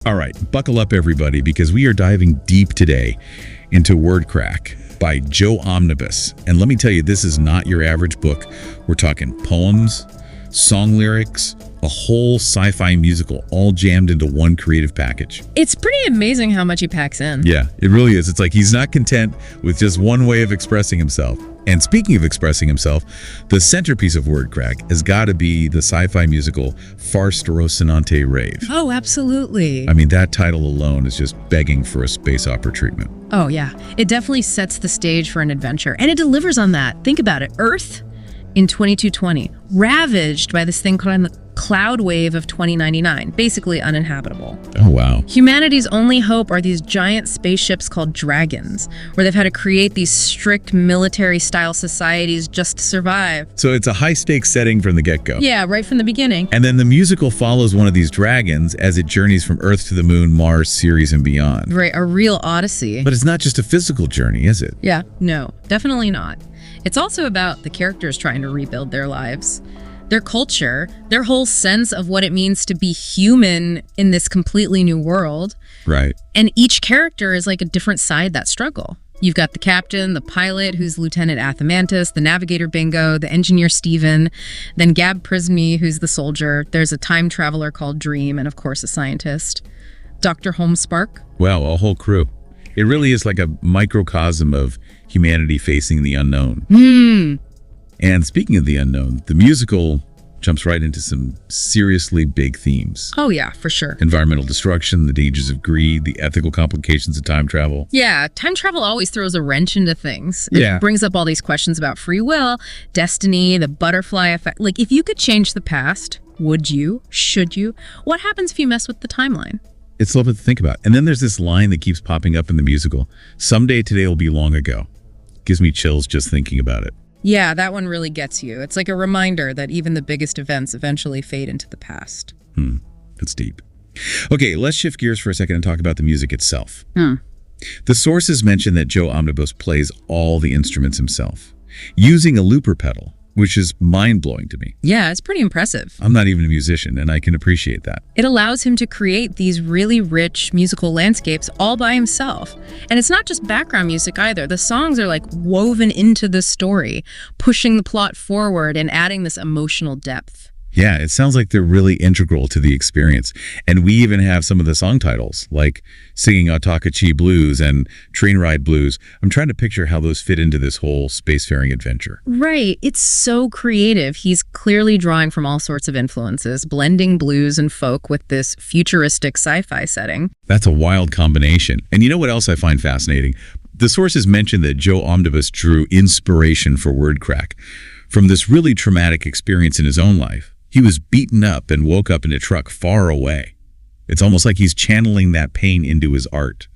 All right, buckle up everybody, because we are diving deep today into Word Crack by Joe Omnibus. And let me tell you, this is not your average book. We're talking poems, song lyrics, a whole sci-fi musical, all jammed into one creative package. It's pretty amazing how much he packs in. Yeah, it really is. It's like he's not content with just one way of expressing himself. And speaking of expressing himself, the centerpiece of Word Crack has got to be the sci-fi musical Farce de Rocinante Rave. Oh, absolutely. I mean, that title alone is just begging for a space opera treatment. Oh, yeah. It definitely sets the stage for an adventure. And it delivers on that. Think about it. Earth in 2220, ravaged by this thing called the cloud wave of 2099, basically uninhabitable. Oh, wow. Humanity's only hope are these giant spaceships called dragons, where they've had to create these strict military-style societies just to survive. So it's a high-stakes setting from the get-go. Yeah, right from the beginning. And then the musical follows one of these dragons as it journeys from Earth to the Moon, Mars, Ceres, and beyond. Right, a real odyssey. But it's not just a physical journey, is it? Yeah, no, definitely not. It's also about the characters trying to rebuild their lives, their culture, their whole sense of what it means to be human in this completely new world. Right. And each character is like a different side that struggle. You've got the captain, the pilot, who's Lieutenant Athamantis, the navigator Bingo, the engineer Steven, then Gab Prismy, who's the soldier. There's a time traveler called Dream, and of course a scientist. Dr. Homespark. Wow, a whole crew. It really is like a microcosm of humanity facing the unknown. And speaking of the unknown, the musical jumps right into some seriously big themes. Oh yeah, for sure. Environmental destruction, the dangers of greed, the ethical complications of time travel. Yeah, time travel always throws a wrench into things. It Yeah. brings up all these questions about free will, destiny, the butterfly effect. Like, if you could change the past, would you? Should you? What happens if you mess with the timeline? It's lovely to think about. And then there's this line that keeps popping up in the musical. Someday today will be long ago. Gives me chills just thinking about it. Yeah, that one really gets you. It's like a reminder that even the biggest events eventually fade into the past. That's deep. Okay, let's shift gears for a second and talk about the music itself. The sources mention that Joe Omnibus plays all the instruments himself, using a looper pedal, which is mind-blowing to me. Yeah, it's pretty impressive. I'm not even a musician, and I can appreciate that. It allows him to create these really rich musical landscapes all by himself. And it's not just background music either. The songs are like woven into the story, pushing the plot forward and adding this emotional depth. Yeah, it sounds like they're really integral to the experience. And we even have some of the song titles, like Singing Autakachi Blues and Train Ride Blues. I'm trying to picture how those fit into this whole spacefaring adventure. Right. It's so creative. He's clearly drawing from all sorts of influences, blending blues and folk with this futuristic sci-fi setting. That's a wild combination. And you know what else I find fascinating? The sources mention that Joe Omnibus drew inspiration for Word Crack from this really traumatic experience in his own life. He was beaten up and woke up in a truck far away. It's almost like he's channeling that pain into his art,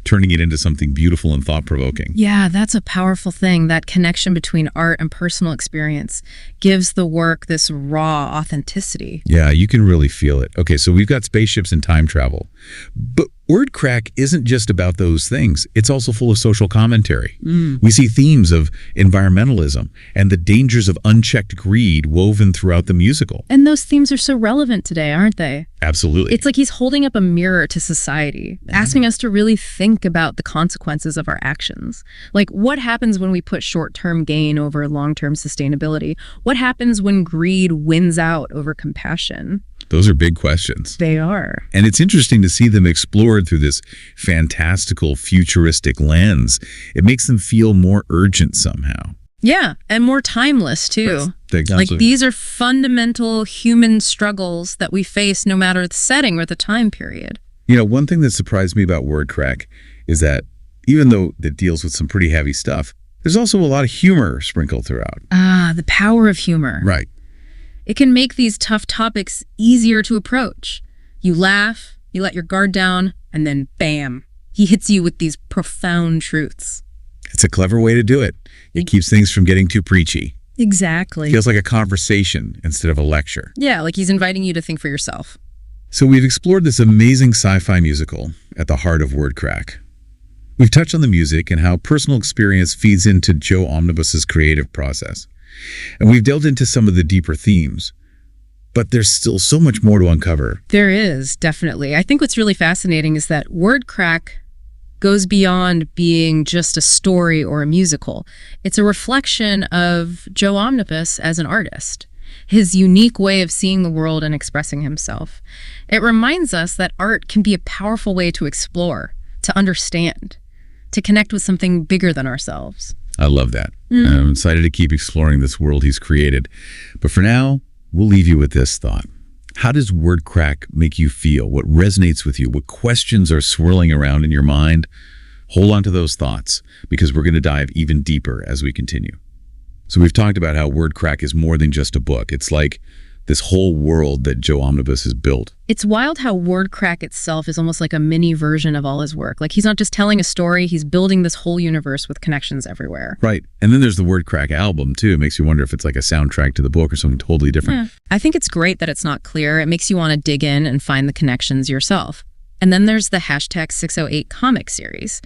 turning it into something beautiful and thought-provoking. Yeah, that's a powerful thing. That connection between art and personal experience gives the work this raw authenticity. Yeah, you can really feel it. Okay, so we've got spaceships and time travel. But Word Crack isn't just about those things. It's also full of social commentary. We see themes of environmentalism and the dangers of unchecked greed woven throughout the musical. And those themes are so relevant today, aren't they? Absolutely. It's like he's holding up a mirror to society, asking us to really think about the consequences of our actions. Like, what happens when we put short-term gain over long-term sustainability? What happens when greed wins out over compassion? Those are big questions. They are. And it's interesting to see them explored through this fantastical, futuristic lens. It makes them feel more urgent somehow. Yeah, and more timeless, too. Exactly. Like, these are fundamental human struggles that we face no matter the setting or the time period. You know, one thing that surprised me about Word Crack is that even though it deals with some pretty heavy stuff, there's also a lot of humor sprinkled throughout. Ah, the power of humor. Right. It can make these tough topics easier to approach. You laugh, you let your guard down, and then bam, he hits you with these profound truths. It's a clever way to do it. It keeps things from getting too preachy. Exactly. Feels like a conversation instead of a lecture. Yeah, like he's inviting you to think for yourself. So we've explored this amazing sci-fi musical at the heart of Word Crack. We've touched on the music and how personal experience feeds into Joe Omnibus's creative process. And we've delved into some of the deeper themes. But there's still so much more to uncover. There is, definitely. I think what's really fascinating is that word crack goes beyond being just a story or a musical. It's a reflection of Joe Omnibus as an artist, his unique way of seeing the world and expressing himself. It reminds us that art can be a powerful way to explore, to understand, to connect with something bigger than ourselves. I love that. I'm excited to keep exploring this world he's created. But for now, we'll leave you with this thought. How does word crack make you feel? What resonates with you? What questions are swirling around in your mind? Hold on to those thoughts, because we're going to dive even deeper as we continue. So we've talked about how word crack is more than just a book. It's like this whole world that Joe Omnibus has built. It's wild how word crack itself is almost like a mini version of all his work. Like, he's not just telling a story, he's building this whole universe with connections everywhere. Right. And then there's the word crack album, too. It makes you wonder if it's like a soundtrack to the book or something totally different. I think it's great that it's not clear. It makes you want to dig in and find the connections yourself. And then there's the hashtag 608 comic series,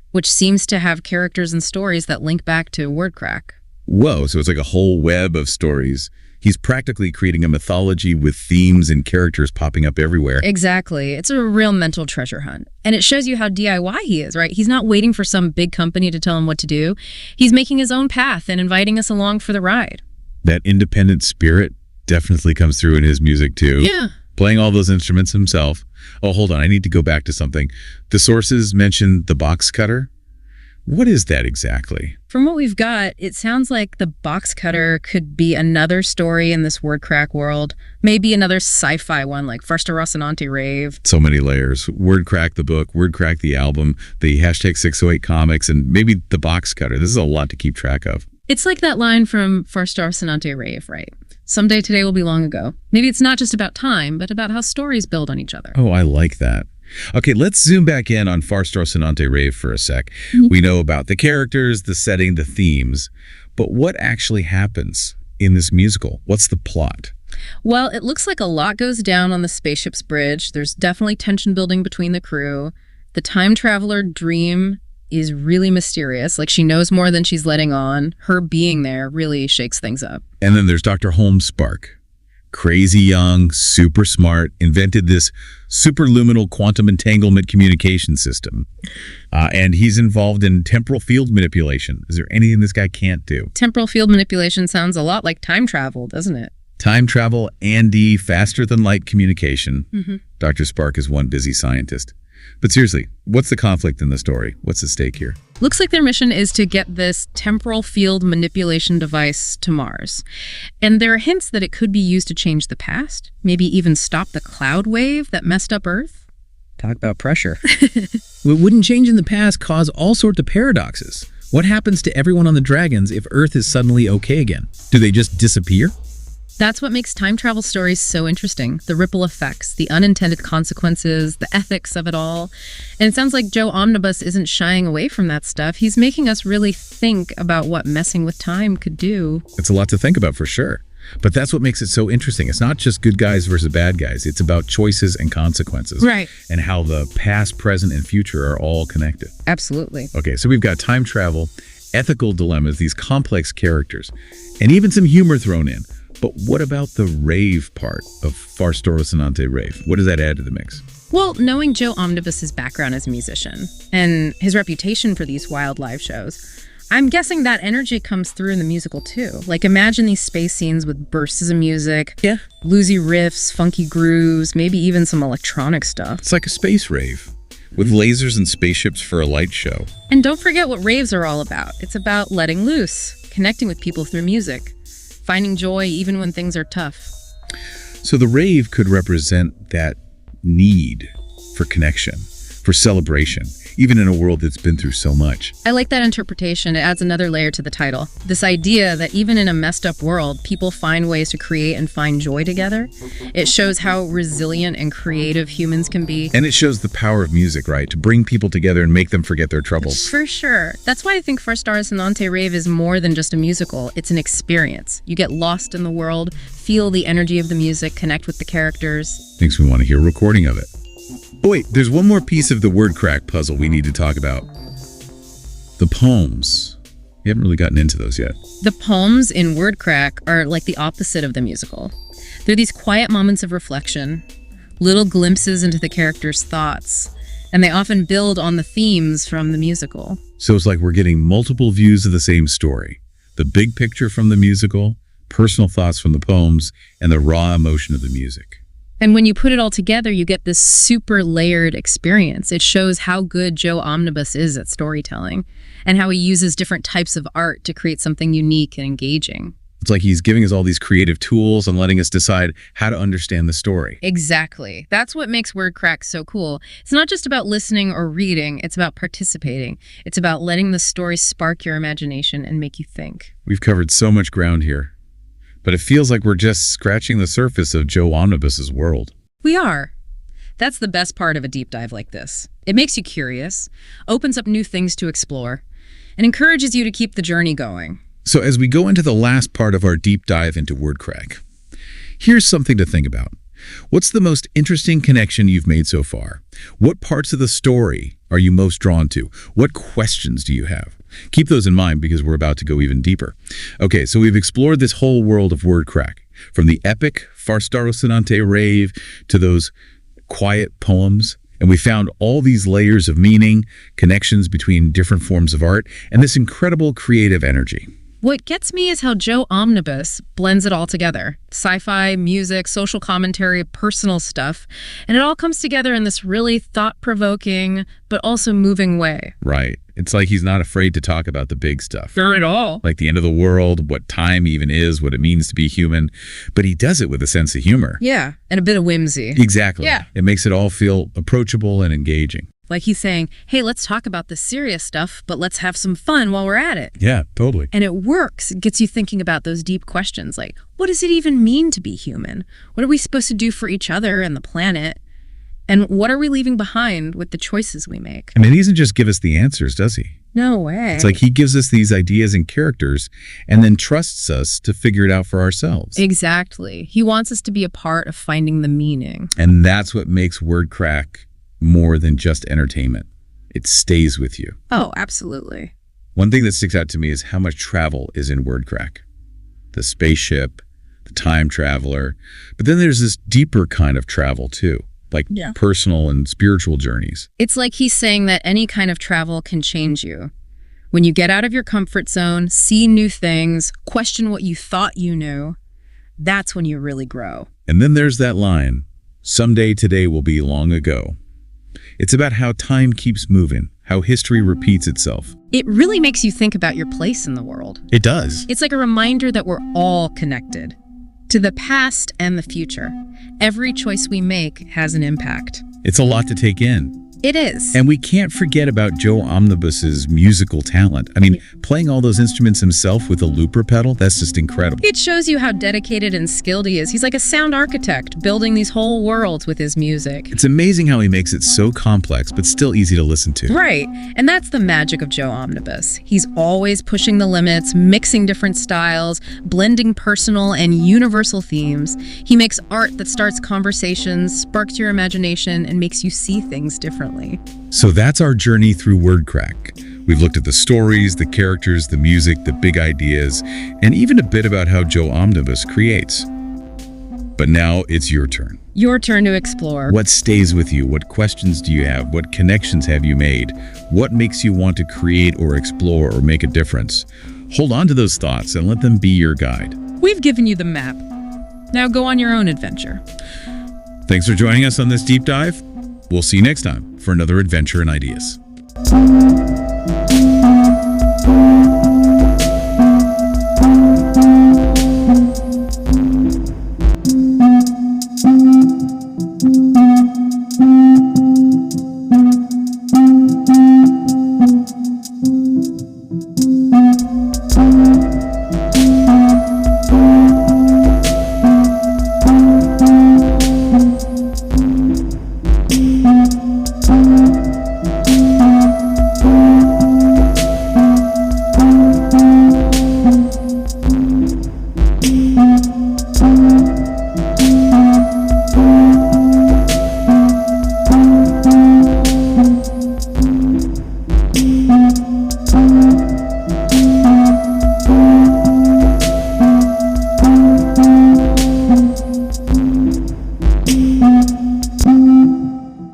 which seems to have characters and stories that link back to word crack. Whoa, so it's like a whole web of stories. He's practically creating a mythology with themes and characters popping up everywhere. Exactly. It's a real mental treasure hunt. And it shows you how DIY he is, right? He's not waiting for some big company to tell him what to do. He's making his own path and inviting us along for the ride. That independent spirit definitely comes through in his music, too. Yeah. Playing all those instruments himself. Oh, hold on. I need to go back to something. The sources mentioned the box cutter. What is that exactly? From what we've got, it sounds like the box cutter could be another story in this word crack world. Maybe another sci-fi one like Farsta Rocinante Rave. So many layers. Word crack the book, word crack the album, the hashtag 608 comics, and maybe the box cutter. This is a lot to keep track of. It's like that line from Farsta Rocinante Rave, right? Someday today will be long ago. Maybe it's not just about time, but about how stories build on each other. Oh, I like that. Okay, let's zoom back in on Farsta Rocinante Rave for a sec. We know about the characters, the setting, the themes, but what actually happens in this musical? What's the plot? Well, it looks like a lot goes down on the spaceship's bridge. There's definitely tension building between the crew. The time traveler Dream is really mysterious. Like, she knows more than she's letting on. Her being there really shakes things up. And then there's Dr. Holmes Spark. Crazy young, super smart, invented this superluminal quantum entanglement communication system. And he's involved in temporal field manipulation. Is there anything this guy can't do? Temporal field manipulation sounds a lot like time travel, doesn't it? Time travel, Andy, faster than light communication. Dr. Spark is one busy scientist. But seriously, what's the conflict in the story? What's at stake here? Looks like their mission is to get this temporal field manipulation device to Mars. And there are hints that it could be used to change the past, maybe even stop the cloud wave that messed up Earth. Talk about pressure. What wouldn't change in the past cause all sorts of paradoxes. What happens to everyone on the Dragons if Earth is suddenly okay again? Do they just disappear? That's what makes time travel stories so interesting. The ripple effects, the unintended consequences, the ethics of it all. And it sounds like Joe Omnibus isn't shying away from that stuff. He's making us really think about what messing with time could do. It's a lot to think about for sure. But that's what makes it so interesting. It's not just good guys versus bad guys. It's about choices and consequences. Right. And how the past, present, and future are all connected. Absolutely. Okay, so we've got time travel, ethical dilemmas, these complex characters, and even some humor thrown in. But what about the rave part of Farsta Rocinante Rave? What does that add to the mix? Well, knowing Joe Omnibus's background as a musician and his reputation for these wild live shows, I'm guessing that energy comes through in the musical too. Like, imagine these space scenes with bursts of music, bluesy riffs, funky grooves, maybe even some electronic stuff. It's like a space rave with lasers and spaceships for a light show. And don't forget what raves are all about. It's about letting loose, connecting with people through music, finding joy even when things are tough. So the rave could represent that need for connection, for celebration, even in a world that's been through so much. I like that interpretation. It adds another layer to the title. This idea that even in a messed up world, people find ways to create and find joy together. It shows how resilient and creative humans can be. And it shows the power of music, right? To bring people together and make them forget their troubles. For sure. That's why I think Farsta Rocinante Rave is more than just a musical. It's an experience. You get lost in the world, feel the energy of the music, connect with the characters. Makes me want to hear a recording of it. Oh wait, there's one more piece of the word crack puzzle we need to talk about. The poems. We haven't really gotten into those yet. The poems in word crack are like the opposite of the musical. They're these quiet moments of reflection, little glimpses into the characters' thoughts, and they often build on the themes from the musical. So it's like we're getting multiple views of the same story. The big picture from the musical, personal thoughts from the poems, and the raw emotion of the music. And when you put it all together, you get this super layered experience. It shows how good Joe Omnibus is at storytelling and how he uses different types of art to create something unique and engaging. It's like he's giving us all these creative tools and letting us decide how to understand the story. Exactly. That's what makes Wordcrack so cool. It's not just about listening or reading, it's about participating. It's about letting the story spark your imagination and make you think. We've covered so much ground here, but it feels like we're just scratching the surface of Joe Omnibus's world. We are. That's the best part of a deep dive like this. It makes you curious, opens up new things to explore, and encourages you to keep the journey going. So as we go into the last part of our deep dive into Wordcrack, here's something to think about. What's the most interesting connection you've made so far? What parts of the story are you most drawn to? What questions do you have? Keep those in mind because we're about to go even deeper. Okay, so we've explored this whole world of Wordcrack, from the epic Farstarosinante rave to those quiet poems, and we found all these layers of meaning, connections between different forms of art, and this incredible creative energy. What gets me is how Joe Omnibus blends it all together. Sci-fi, music, social commentary, personal stuff. And it all comes together in this really thought-provoking, but also moving way. Right. It's like he's not afraid to talk about the big stuff. Not at all. Like the end of the world, what time even is, what it means to be human. But he does it with a sense of humor. Yeah, and a bit of whimsy. Exactly. Yeah. It makes it all feel approachable and engaging. Like he's saying, hey, let's talk about the serious stuff, but let's have some fun while we're at it. Yeah, totally. And it works. It gets you thinking about those deep questions like, what does it even mean to be human? What are we supposed to do for each other and the planet? And what are we leaving behind with the choices we make? I mean, he doesn't just give us the answers, does he? No way. It's like he gives us these ideas and characters and then trusts us to figure it out for ourselves. Exactly. He wants us to be a part of finding the meaning. And that's what makes Wordcrack more than just entertainment. It stays with you. Oh, absolutely. One thing that sticks out to me is how much travel is in Wordcrack. The spaceship, the time traveler, but then there's this deeper kind of travel too, like personal and spiritual journeys. It's like he's saying that any kind of travel can change you. When you get out of your comfort zone, see new things, question what you thought you knew, that's when you really grow. And then there's that line, someday today will be long ago. It's about how time keeps moving, how history repeats itself. It really makes you think about your place in the world. It does. It's like a reminder that we're all connected to the past and the future. Every choice we make has an impact. It's a lot to take in. It is. And we can't forget about Joe Omnibus's musical talent. I mean, playing all those instruments himself with a looper pedal, that's just incredible. It shows you how dedicated and skilled he is. He's like a sound architect, building these whole worlds with his music. It's amazing how he makes it so complex, but still easy to listen to. Right. And that's the magic of Joe Omnibus. He's always pushing the limits, mixing different styles, blending personal and universal themes. He makes art that starts conversations, sparks your imagination, and makes you see things differently. So that's our journey through Wordcrack. We've looked at the stories, the characters, the music, the big ideas, and even a bit about how Joe Omnibus creates. But now it's your turn. Your turn to explore. What stays with you? What questions do you have? What connections have you made? What makes you want to create or explore or make a difference? Hold on to those thoughts and let them be your guide. We've given you the map. Now go on your own adventure. Thanks for joining us on this deep dive. We'll see you next time for another adventure in ideas.